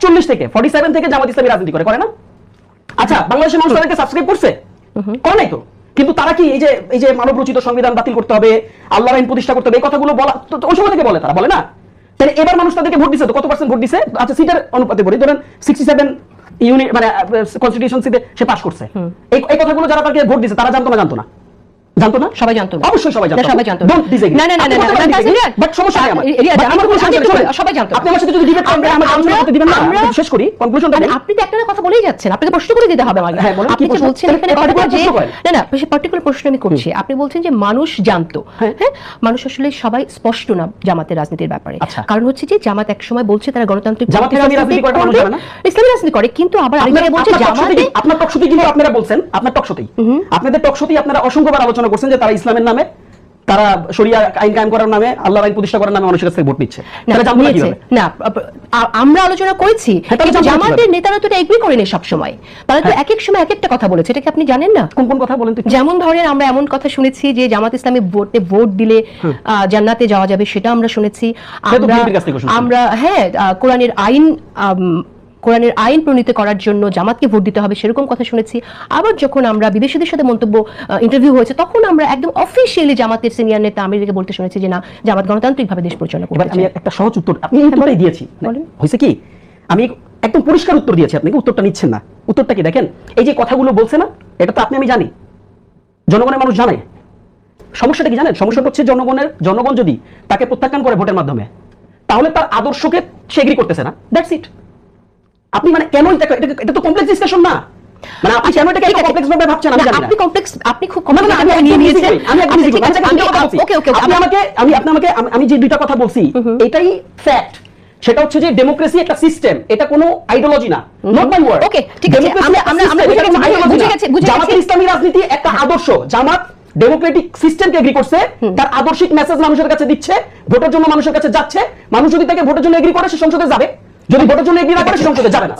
47 থেকে 47 থেকে জামাত ইসলামী রাজনীতি করে না? আচ্ছা, বাংলাদেশের মানুষ তাদেরকে সাবস্ক্রাইব করছে? করে নাই তো। কিন্তু তারা কি এই যে মানব রচিত সংবিধান বাতিল করতে হবে, আল্লাহর আইন প্রতিষ্ঠা করতে হবে, এই কথাগুলো বলা ওই সময় থেকে বলে, তারা বলে না? তাহলে এবার মানুষ তাদেরকে ভোট দিছে তো, কত পার্সেন্ট ভোট দিছে? আচ্ছা, সিটের অনুপাতে বলি, ধরেন 67 ইউনিট মানে কনস্টিটিউশনসিতে সে পাস করছে। এই কথাগুলো যারা তাকে ভোট দিছে তারা জানতো না? জানতো না? সবাই জানতো না। অবশ্যই সবাই জানতো। সবাই জানতো ডোন্ট ডিসএগ্রি। না বাট সমস্যা নেই আমার। সবাই জানতো। আপনি আমার সাথে যদি ডিবেট করেন আমার আলোচনা করতে দিবেন না? আমরা শেষ করি, কনক্লুশনটা দিই। আপনি তো একটা কথা বলেই যাচ্ছেন, আপনাকে প্রশ্ন করে দিতে হবে আমাকে। আপনি যে বলছেন এখানে না সেই পার্টিকুলার প্রশ্ন আমি করছি। আপনি বলছেন যে মানুষ জানতো। হ্যাঁ, মানুষ আসলে সবাই স্পষ্ট না জামাতের রাজনীতির ব্যাপারে। কারণ হচ্ছে যে জামাত এক সময় বলছে তারা গণতান্ত্রিক রাজনীতি করে, মানুষ জানে না? ইসলামী রাজনীতি করে, কিন্তু আবার আরেকজন বলছে জামাতে আপনার টকশোতেই কিন্তু আপনারা বলছেন, আপনার টকশোতেই আপনাদের টকশোতেই আপনারা অসংখ্যবার আলোচনা করছেন যে তারা ইসলামের নামে, তারা শরিয়া আইন কায়েম করার নামে, আল্লাহর আইন প্রতিষ্ঠা করার নামে মানুষের কাছ থেকে ভোট নিচ্ছে। না, আমরা আলোচনা করেছি, জামাতের নেতারা তো এগ্রি করেনি সব সময়। তারা তো এক এক সময় এক একটা কথা বলেছে, এটা কি আপনি জানেন না? কোন কোন কথা বলেন তো? যেমন ধরেন আমরা এমন কথা শুনেছি যে জামাত ইসলামী ভোট দিলে জান্নাতে যাওয়া যাবে, সেটা আমরা শুনেছি। আমরা কোরআনের আইন প্রণীত করার জন্য জামাতকে ভোট দিতে হবে, সেরকম কথা শুনেছি। আবার যখন আমরা বিদেশিদের সাথে ইন্টারভিউ হয়েছে, তখন আমরা একদম অফিশিয়ালি জামাতের সিনিয়র নেতা আমিরকে বলতে শুনেছি যে না, জামাত গণতান্ত্রিকভাবে দেশ পরিচালনা করবে। আমি একটা সহজ উত্তর আপনি উত্তরটাই দিয়েছি। হয়েছে কি, আমি একদম পরিষ্কার উত্তর দিয়েছি, আপনি কি উত্তরটা নিচ্ছেন না? উত্তরটা কি দেখেন, এই যে কথাগুলো বলছে না, এটা তো আমি জানি, জনগণের মানুষ জানে। সমস্যাটা কি জানেন? সমস্যাটা হচ্ছে জনগণ যদি তাকে প্রত্যাখ্যান করে ভোটের মাধ্যমে, তাহলে তার আদর্শকে সে এগ্রি করতেছে না। That's it. আপনি মানে কেন এটা তো কমপ্লেক্স ডিসকাশন না, মানে আপনি কেন এটাকে এত কমপ্লেক্স ভাবে ভাবছেন আমি জানি না। আপনি খুব কমপ্লেক্স নিয়ে নিয়েছেন। আমি যে দুইটা কথা বলছি এটাই ফ্যাক্ট। সেটা হচ্ছে যে ডেমোক্রেসি একটা সিস্টেম, এটা কোনো আইডিওলজি না। Not my word. ওকে, ঠিক আছে, আমরা বুঝে গেছি। জামাতের ইসলামী রাজনীতি একটা আদর্শ। জামাত ডেমোক্রেটিক সিস্টেমকে এগ্রি করছে, তার আদর্শিক মেসেজ মানুষের কাছে দিচ্ছে, ভোটের জন্য মানুষের কাছে যাচ্ছে। মানুষ যদি তাকে ভোটের জন্য এগ্রি করে সে সংসদে যাবে, যদি ভোটের জন্য এগ্রি না করে সে সংসদে যাবে না।